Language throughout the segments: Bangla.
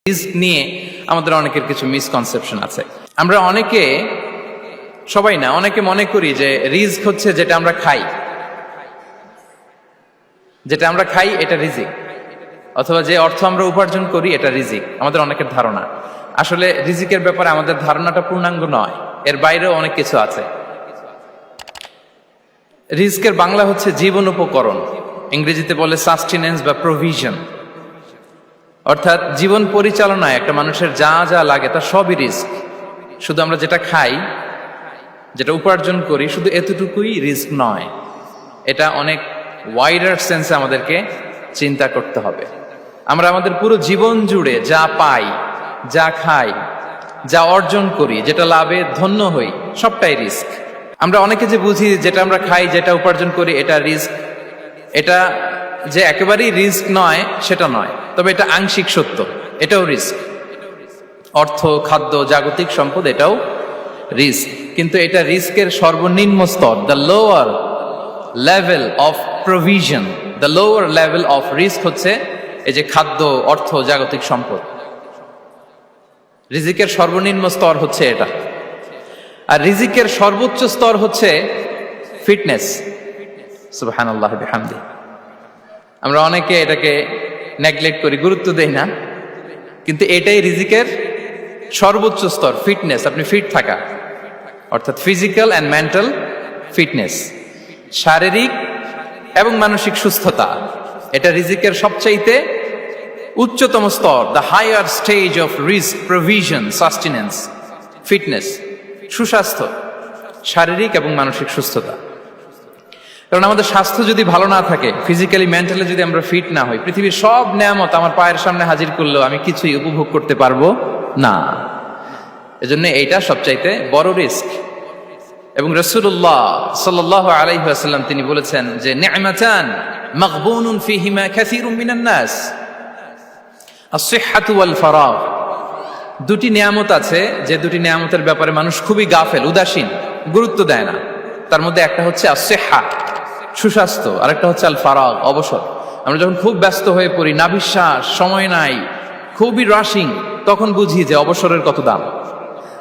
রিস্ক নিয়ে আমাদের অনেকের কিছু মিসকনসেপশন আছে। আমরা অনেকে, সবাই না, অনেকে মনে করি যে রিস্ক হচ্ছে যেটা আমরা খাই, এটা রিজিক, অথবা যে অর্থ আমরা উপার্জন করি এটা রিজিক। আমাদের অনেকের ধারণা, আসলে রিজিকের ব্যাপারে আমাদের ধারণাটা পূর্ণাঙ্গ নয়, এর বাইরেও অনেক কিছু আছে। রিস্কের বাংলা হচ্ছে জীবন উপকরণ, ইংরেজিতে বলে সাস্টেনেন্স বা প্রভিশন। অর্থাৎ জীবন পরিচালনায় একটা মানুষের যা যা লাগে তার সবই রিস্ক। শুধু আমরা যেটা খাই, যেটা উপার্জন করি, শুধু এতটুকুই রিস্ক নয়, এটা অনেক ওয়াইডার সেন্সে আমাদেরকে চিন্তা করতে হবে। আমরা আমাদের পুরো জীবন জুড়ে যা পাই, যা খাই, যা অর্জন করি, যেটা লাভে ধন্য হই, সবটাই রিস্ক। আমরা অনেকে যে বুঝি যেটা আমরা খাই, যেটা উপার্জন করি এটা রিস্ক, এটা যে একেবারেই রিস্ক নয় সেটা নয়, তবে এটা আংশিক সত্য, এটাও রিস্ক। অর্থ, খাদ্য, জাগতিক সম্পদ, এটাও রিস্ক, কিন্তু এটা রিস্কের সর্বনিম্ন স্তর, the lower level of provision, the lower level of risk হচ্ছে এই যে খাদ্য, অর্থ, জাগতিক সম্পদ। রিজিকের সর্বনিম্ন স্তর হচ্ছে এটা। আর রিজিকের সর্বোচ্চ স্তর হচ্ছে ফিটনেস। সুবহানাল্লাহ বিহামদি। আমরা অনেকে এটাকে নেগলেক্ট করি, গুরুত্ব দেই না, কিন্তু এটাই রিজিকের সর্বোচ্চ স্তর, ফিটনেস। আপনি ফিট থাকা, অর্থাৎ ফিজিক্যাল অ্যান্ড মেন্টাল ফিটনেস, শারীরিক এবং মানসিক সুস্থতা, এটা রিজিকের সবচাইতে উচ্চতম স্তর, the higher stage of risk, provision, sustenance, fitness, সুস্বাস্থ্য, শারীরিক এবং মানসিক সুস্থতা। কারণ আমাদের স্বাস্থ্য যদি ভালো না থাকে, ফিজিক্যালি মেন্টালি যদি আমরা ফিট না হই, পৃথিবীর সব নেয়ামত আমার পায়ের সামনে হাজির করলেও আমি কিছুই উপভোগ করতে পারবো না। এজন্য এইটা সবচাইতে বড় রিস্ক। এবং রাসূলুল্লাহ সাল্লাল্লাহু আলাইহি ওয়াসাল্লাম তিনি বলেছেন যে নি'মাতান মাগবুনুন ফীহিমা কাসীরুম মিনান নাস, আস-সিহহাতু ওয়াল ফারাগ। দুটি নিয়ামত আছে, যে দুটি নিয়ামতের ব্যাপারে মানুষ খুবই গাফেল, উদাসীন, গুরুত্ব দেয় না। তার মধ্যে একটা হচ্ছে আস-সিহহা, সুস্বাস্থ্য, আর একটা হচ্ছে আল ফারাগ, অবসর। আমরা যখন খুব ব্যস্ত হয়ে পড়ি, নাভিশ্বাস, সময় নাই, খুবই রাশিং, তখন বুঝি যে অবসরের কত দাম।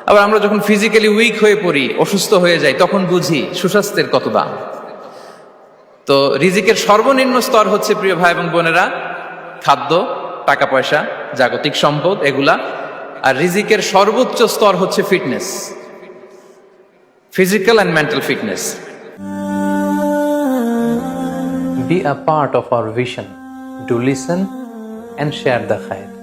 আবার আমরা যখন ফিজিক্যালি উইক হয়ে পড়ি, অসুস্থ হয়ে যাই, তখন বুঝি সুস্বাস্থ্যের কত দাম। তো রিজিকের সর্বনিম্ন স্তর হচ্ছে, প্রিয় ভাই এবং বোনেরা, খাদ্য, টাকা পয়সা, জাগতিক সম্পদ, এগুলা। আর রিজিকের সর্বোচ্চ স্তর হচ্ছে fitness, physical and mental fitness. Be a part of our vision. Do listen and share the khair.